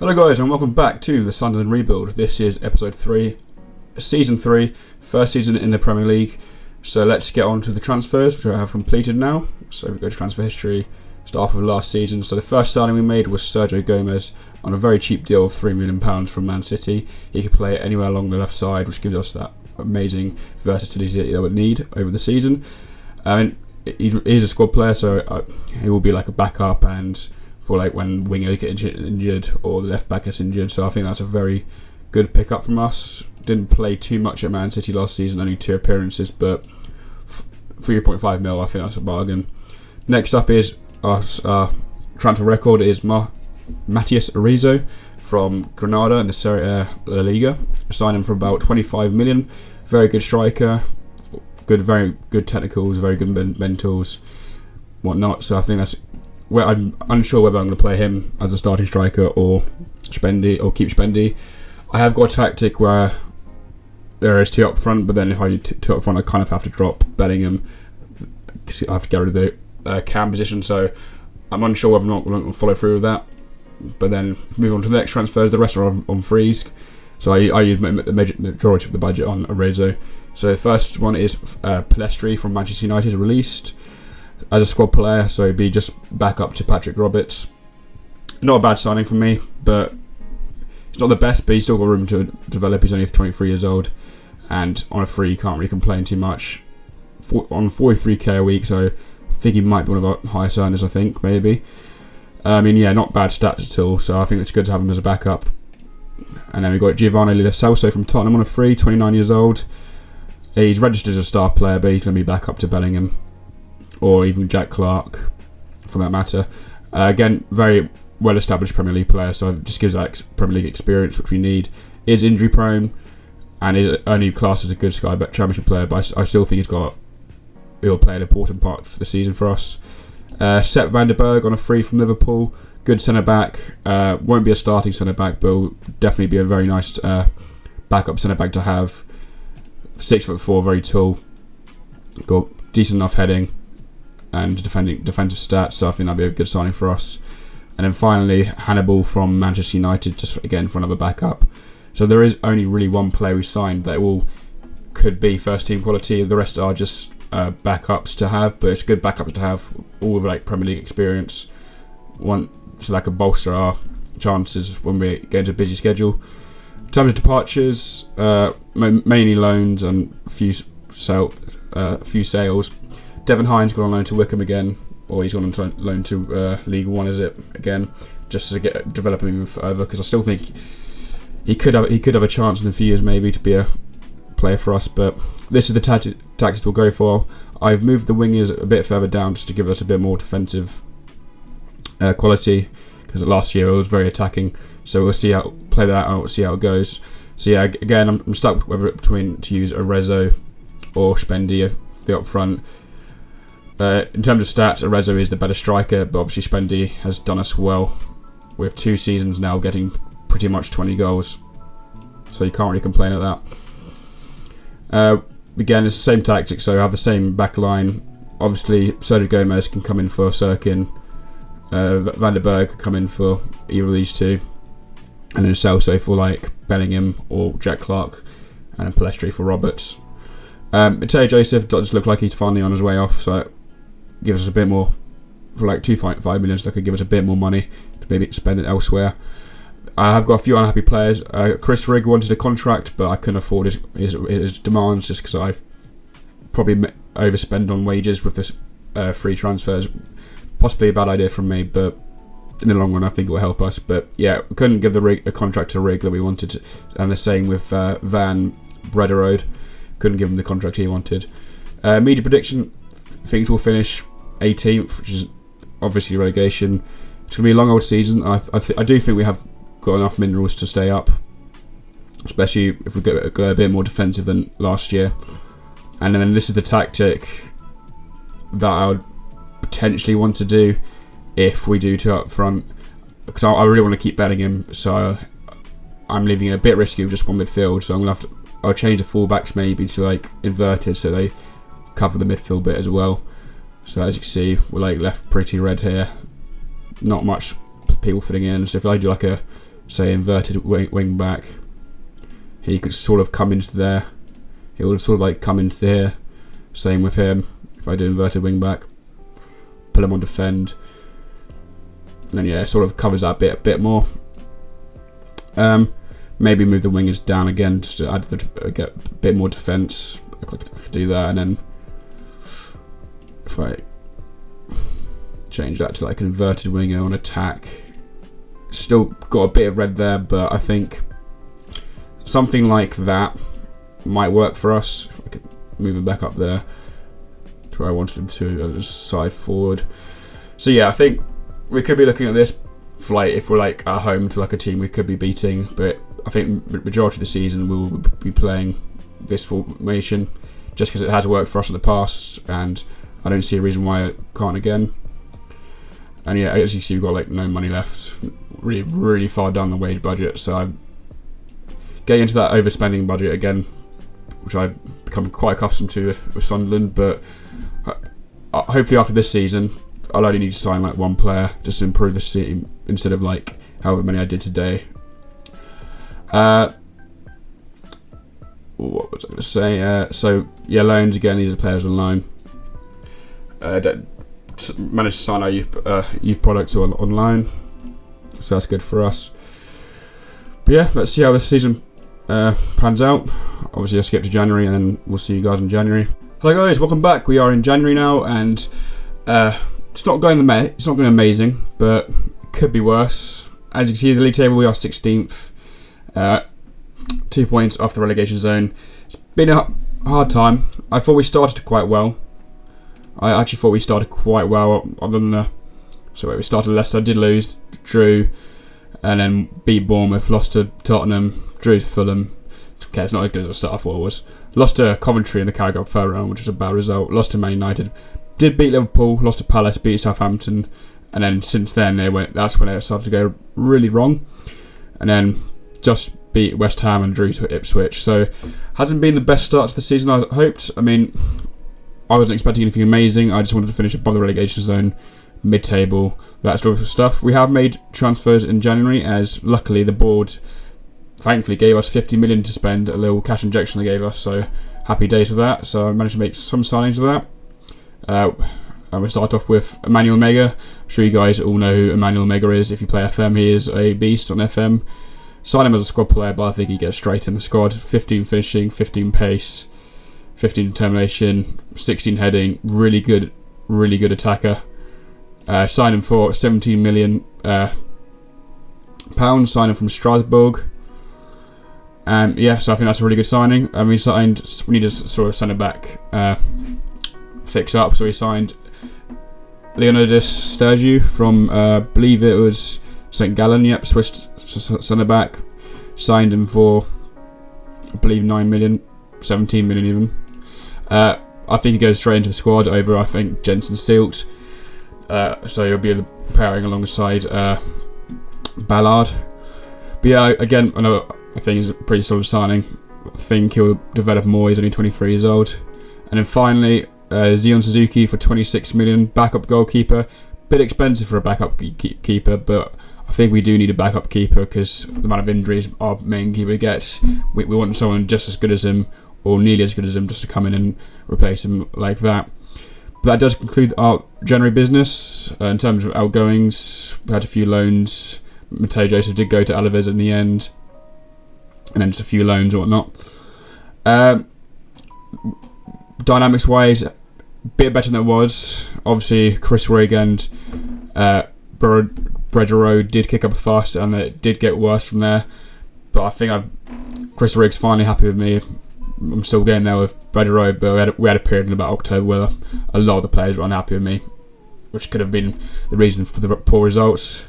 Hello guys and welcome back to the Sunderland Rebuild. This is episode 3, season 3, first season in the Premier League. So let's get on to the transfers, which I have completed now. So we go to transfer history, start with last season. So the first signing we made was Sergio Gomez on a very cheap deal of £3 million from Man City. He could play anywhere along the left side, which gives us that amazing versatility that we need over the season. He's a squad player, so he will be like a backup and for like when winger get injured or the left back gets injured. So I think that's a very good pickup from us. Didn't play too much at Man City last season, only 2 appearances, but 3.5 mil, I think that's a bargain. Next up is our transfer record is Matias Arizo from Granada in the Serie A La Liga. Signed him for about 25 million. Very good striker, very good technicals, very good mentals, whatnot. So I think that's where I'm unsure whether I'm going to play him as a starting striker or keep Spendy. I have got a tactic where there is 2 up front, but then if I do 2 up front, I kind of have to drop Bellingham. I have to get rid of the cam position, so I'm unsure whether or not we're going to follow through with that. But then if we move on to the next transfers, the rest are on freeze. So I use the majority of the budget on Arezzo. So the first one is Pelestri from Manchester United, released as a squad player, so he'd be just back up to Patrick Roberts. Not a bad signing for me, but it's not the best, but he's still got room to develop. He's only 23 years old, and on a free, you can't really complain too much. On 43k a week, so I think he might be one of our highest earners, I think, maybe. Not bad stats at all, so I think it's good to have him as a backup. And then we've got Giovanni Lo Celso from Tottenham on a free, 29 years old. He's registered as a star player, but he's going to be back up to Bellingham, or even Jack Clark, for that matter. Again, very well-established Premier League player, so it just gives that Premier League experience which we need. Is injury prone, and is only classed as a good Sky Bet Championship player, but I still think he'll play an important part for the season for us. Sepp van der Berg on a free from Liverpool, good centre back. Won't be a starting centre back, but will definitely be a very nice backup centre back to have. 6'4", very tall, got decent enough heading and defensive stats, so I think that'd be a good signing for us. And then finally, Hannibal from Manchester United, just again for another backup. So there is only really one player we signed that could be first team quality. The rest are just backups to have, but it's good backups to have, all with like Premier League experience. So that could bolster our chances when we get into a busy schedule. In terms of departures, mainly loans and a few sales. Devon Hines gone on loan to Wickham again, or he's gone on loan to League One, is it again? Just to get developing him further, because I still think he could have a chance in a few years maybe to be a player for us. But this is the tactics we'll go for. I've moved the wingers a bit further down just to give us a bit more defensive quality, because last year it was very attacking. So we'll play that out, see how it goes. So yeah, again, I'm stuck whether to use Arezzo or Spendy the up front. In terms of stats, Arezzo is the better striker, but obviously Spendy has done us well with 2 seasons now, getting pretty much 20 goals. So you can't really complain at that. Again, it's the same tactic, so I have the same back line. Obviously, Sergio Gomez can come in for Sirkin. Van der Berg can come in for either of these 2. And then Celso for like Bellingham or Jack Clark. And then Pelestri for Roberts. Mateo Joseph does look like he's finally on his way off, so it gives us a bit more, for like 2.5 million, so that could give us a bit more money to maybe spend it elsewhere. I have got a few unhappy players. Chris Rigg wanted a contract, but I couldn't afford his demands just because I probably overspend on wages with this free transfers. Possibly a bad idea from me, but in the long run I think it will help us. But yeah, we couldn't give a contract to Rigg that we wanted, and the same with Van Brederode. Couldn't give him the contract he wanted. Media prediction, things will finish 18th, which is obviously relegation. It's going to be a long old season. I do think we have got enough minerals to stay up, especially if we go a bit more defensive than last year. And then this is the tactic that I would potentially want to do if we do 2 up front, because I really want to keep Bellingham, so I'm leaving it a bit risky with just one midfield. So I'll change the fullbacks maybe to like inverted, so they cover the midfield bit as well. So as you can see, we're like left pretty red here, not much people fitting in. So if I do like a say inverted wing back, he could sort of come into there. He would sort of like come into here. Same with him. If I do inverted wing back, pull him on defend, and then yeah, it sort of covers that a bit more. Maybe move the wingers down again just to get a bit more defence. I could do that, and then if I change that to like an inverted winger on attack, still got a bit of red there, but I think something like that might work for us. If I could move him back up there to where I wanted him to, side forward. So yeah, I think we could be looking at this for like, if we're like at home to like a team we could be beating, but I think the majority of the season we will be playing this formation just because it has worked for us in the past, and I don't see a reason why it can't again. And yeah, as you see, we've got like no money left, really far down the wage budget, so I'm getting into that overspending budget again, which I've become quite accustomed to with Sunderland. But hopefully after this season I'll only need to sign like one player just to improve the team instead of like however many I did today. What was I going to say? So yeah, loans again. These are players on loan. Managed to sign our youth products online, so that's good for us. But yeah, let's see how this season pans out. Obviously, I'll skip to January, and then we'll see you guys in January. Hello guys, welcome back. We are in January now, and it's not going amazing, but it could be worse. As you can see, the league table, we are 16th. 2 points off the relegation zone. It's been a hard time. I thought we started quite well. Other than we started Leicester, did lose, drew, and then beat Bournemouth, lost to Tottenham, drew to Fulham. Okay, it's not as good as I thought it was. Lost to Coventry in the Carabao Cup round, which is a bad result. Lost to Man United. Did beat Liverpool, lost to Palace, beat Southampton, and then since then that's when it started to go really wrong. And then just beat West Ham and drew to Ipswich. So hasn't been the best start to the season I hoped. I mean, I wasn't expecting anything amazing. I just wanted to finish above the relegation zone, mid-table, that sort of stuff. We have made transfers in January, as luckily the board thankfully gave us 50 million to spend, a little cash injection they gave us, so happy days with that. So I managed to make some signings with that. And we start off with Emmanuel Mega. I'm sure you guys all know who Emmanuel Mega is. If you play FM, he is a beast on FM. Sign him as a squad player, but I think he gets straight in the squad. 15 finishing, 15 pace, 15 determination, 16 heading. Really good attacker. Sign him for £17 million. Sign him from Strasbourg. And yeah, so I think that's a really good signing. And we need to sort of centre back fix up. So we signed Leonidas Sturgeon from, I believe it was St. Gallen. Yep, Swiss centre back. Signed him for, I believe, 9 million, 17 million even. I think he goes straight into the squad over, I think, Jensen Stilt. So he'll be pairing alongside Ballard. But yeah, again, I think he's a pretty solid signing. I think he'll develop more. He's only 23 years old. And then finally, Zion Suzuki for 26 million, backup goalkeeper. Bit expensive for a backup keeper, but I think we do need a backup keeper because the amount of injuries our main keeper gets. We want someone just as good as him, or nearly as good as him, just to come in and replace him like that. But that does conclude our January business. In terms of outgoings, we had a few loans. Mateo Joseph did go to Alaves in the end, and then just a few loans or whatnot. Dynamics wise, a bit better than it was. Obviously, Chris Rigg and Brederode did kick up fast, and it did get worse from there. But I think Chris Rigg's finally happy with me. I'm still getting there with Brederode, but we had a period in about October where a lot of the players were unhappy with me, which could have been the reason for the poor results.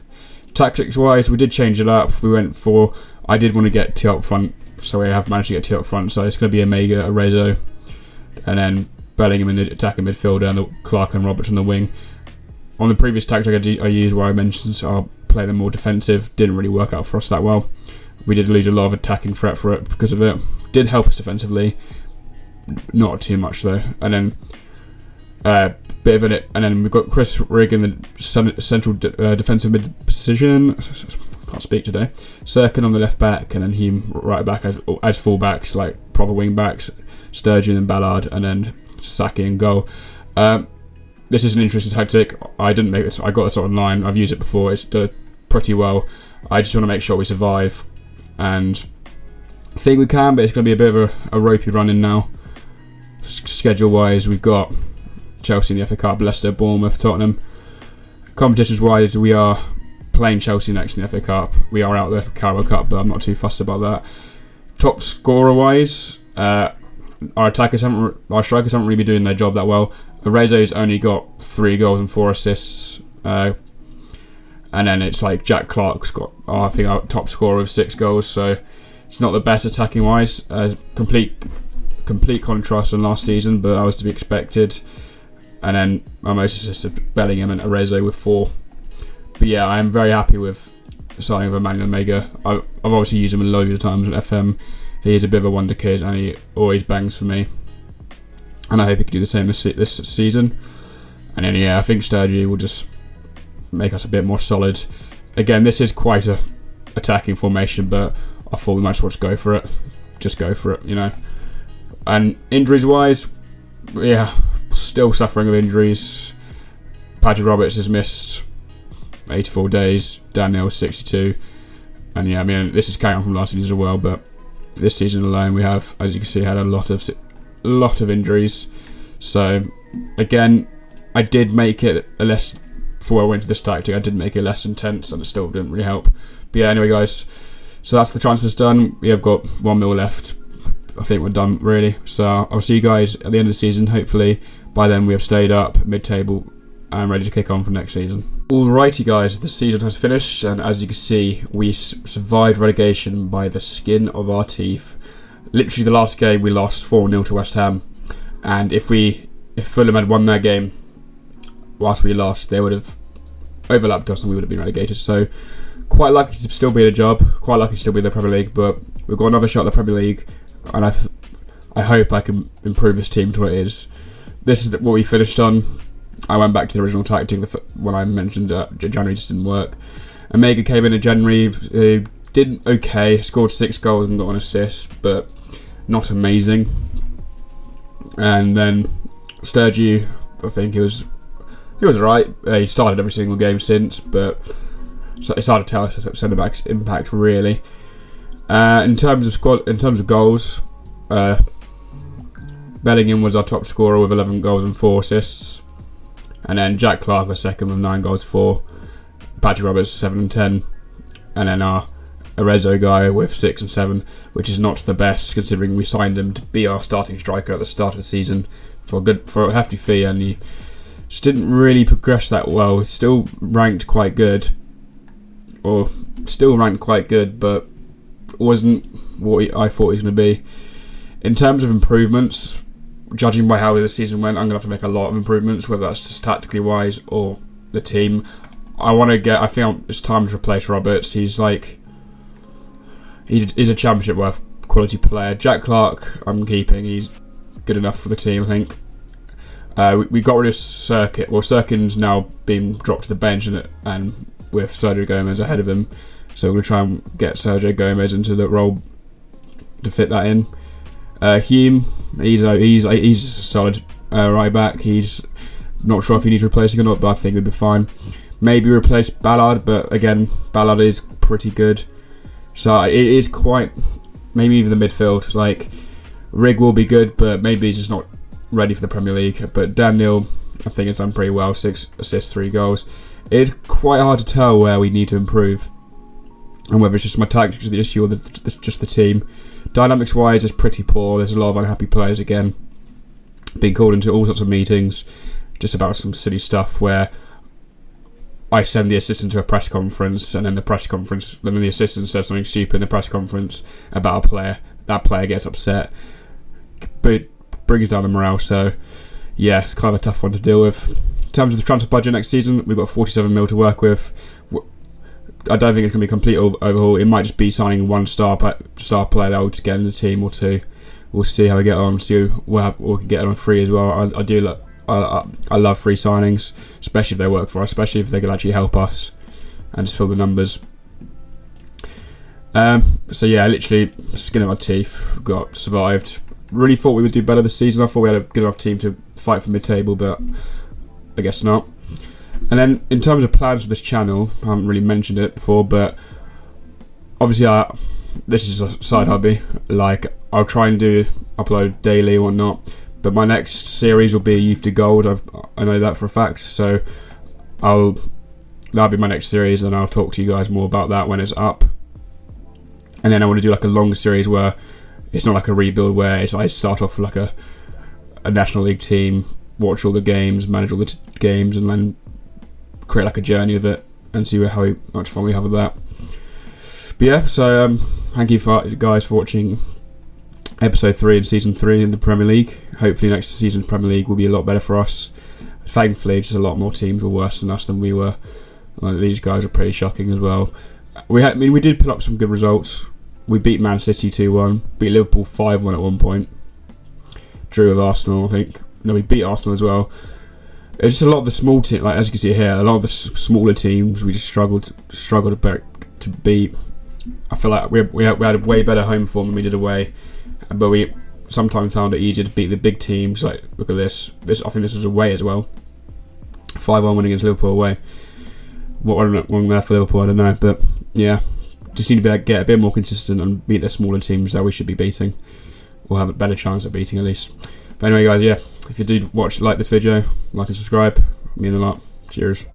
Tactics wise, we did change it up. I did want to get two up front, so we have managed to get two up front. So it's going to be Omega, Arezzo, and then Bellingham in the attacking midfielder, and Clark and Roberts on the wing. On the previous tactic I used, where I mentioned I'll play them more defensive, didn't really work out for us that well. We did lose a lot of attacking threat for it because of it. Did help us defensively, not too much though. And then bit of it, and then we've got Chris Rigg in the central defensive mid position. can't speak today. Sirkin on the left back, and then Hume right back as full backs, like proper wing backs. Sturgeon and Ballard, and then Saki in goal. This is an interesting tactic. I didn't make this. I got this online. I've used it before. It's done pretty well. I just want to make sure we survive, and I think we can. But it's going to be a bit of a ropey run in now. Schedule-wise, we've got Chelsea in the FA Cup, Leicester, Bournemouth, Tottenham. Competitions-wise, we are playing Chelsea next in the FA Cup. We are out the Carabao Cup, but I'm not too fussed about that. Top scorer-wise, our strikers haven't really been doing their job that well. Arezzo's only got 3 goals and 4 assists, and then it's like Jack Clark's got, I think, our top scorer with 6 goals. So it's not the best attacking-wise. Complete contrast on last season, but that was to be expected. And then our most assists of Bellingham and Arezzo with 4. But yeah, I am very happy with the signing of Emmanuel Omega. I've obviously used him a load of times at FM. He is a bit of a wonder kid, and he always bangs for me. And I hope he can do the same this season. And then I think Sturgeon will just make us a bit more solid. Again, this is quite a attacking formation, but I thought we might as well just go for it. Just go for it, And injuries-wise, still suffering of injuries. Patrick Roberts has missed 84 days. Daniel 62. And this is carrying on from last season as well, but this season alone we have, as you can see, had a lot of injuries. So again, I did make it before I went to this tactic, I did make it less intense, and it still didn't really help. But yeah, anyway guys, so that's the transfers done. We have got 1 mil left. I think we're done really. So I'll see you guys at the end of the season. Hopefully by then we have stayed up mid-table and ready to kick on for next season. Alrighty guys, the season has finished, and as you can see, we survived relegation by the skin of our teeth. Literally the last game we lost 4-0 to West Ham, and if Fulham had won their game whilst we lost, they would have overlapped us and we would have been relegated. So quite lucky to still be in a job, quite lucky to still be in the Premier League, but we've got another shot at the Premier League, and I hope I can improve this team to what it is. This is what we finished on. I went back to the original tactic when I mentioned January just didn't work. Omega came in January, did okay, scored 6 goals and got an assist, but not amazing. And then Sturgeon, I think he was alright. He started every single game since, but it's hard to tell centre back's impact really. In terms of goals, Bellingham was our top scorer with 11 goals and 4 assists. And then Jack Clark was second with 9 goals, 4. Patrick Roberts 7 and 10. And then our Arezzo guy with 6 and 7, which is not the best considering we signed him to be our starting striker at the start of the season for a hefty fee, and he just didn't really progress that well. He's still ranked quite good, but wasn't what I thought he was going to be. In terms of improvements, judging by how the season went, I'm going to have to make a lot of improvements, whether that's just tactically wise or the team. I think it's time to replace Roberts. He's a championship worth quality player. Jack Clark, I'm keeping. He's good enough for the team, I think. We got rid of Circuit. Well, Cirkin's now been dropped to the bench, and with Sergio Gomez ahead of him, so we're going to try and get Sergio Gomez into the role to fit that in. Hume, he's a solid right back. He's not sure if he needs replacing or not, but I think he'll be fine. Maybe replace Ballard, but again, Ballard is pretty good. So it is quite, maybe even the midfield. Like Rig will be good, but maybe he's just not ready for the Premier League. But Daniel, I think, has done pretty well. 6 assists, 3 goals. It's quite hard to tell where we need to improve, and whether it's just my tactics the issue or just the team. Dynamics wise, it's pretty poor. There's a lot of unhappy players again, being called into all sorts of meetings just about some silly stuff where I send the assistant to a press conference, and then the assistant says something stupid in the press conference about a player. That player gets upset, but it brings down the morale. So yeah, it's kind of a tough one to deal with. In terms of the transfer budget next season, we've got 47 mil to work with. I don't think it's going to be a complete overhaul. It might just be signing one star player that will just get in the team or 2. We'll see how we get on. See what we can get on free as well. I love free signings, especially if they work for us, especially if they can actually help us and just fill the numbers. So yeah, literally skin of our teeth, survived. Really thought we would do better this season. I thought we had a good enough team to fight for mid-table, but I guess not. And then in terms of plans for this channel, I haven't really mentioned it before, but obviously this is a side hobby. Like, I'll try and upload daily or whatnot, but my next series will be Youth to Gold. I know that for a fact, so that'll be my next series, and I'll talk to you guys more about that when it's up. And then I want to do like a long series where it's not like a rebuild, where I start off like a National League team, watch all the games, manage all the games, and then create like a journey of it and see how much fun we have with that. But yeah, so thank you guys for watching episode 3 in season 3 in the Premier League. Hopefully next season's Premier League will be a lot better for us. Thankfully, just a lot more teams were worse than us than we were. Like, these guys are pretty shocking as well. We did put up some good results. We beat Man City 2-1, beat Liverpool 5-1 at one point, drew with Arsenal, I think. No, we beat Arsenal as well. It's just a lot of the small teams, like as you can see here, a lot of the smaller teams we just struggled to beat. I feel like we had a way better home form than we did away, but we sometimes found it easier to beat the big teams. Like, look at this. I think this was away as well. 5-1 win against Liverpool away. What wrong there for Liverpool, I don't know, but yeah, just need to get a bit more consistent and beat the smaller teams that we should be beating, or have a better chance at beating at least. But anyway, guys, yeah, if you do like this video, like and subscribe, it means a lot. Cheers.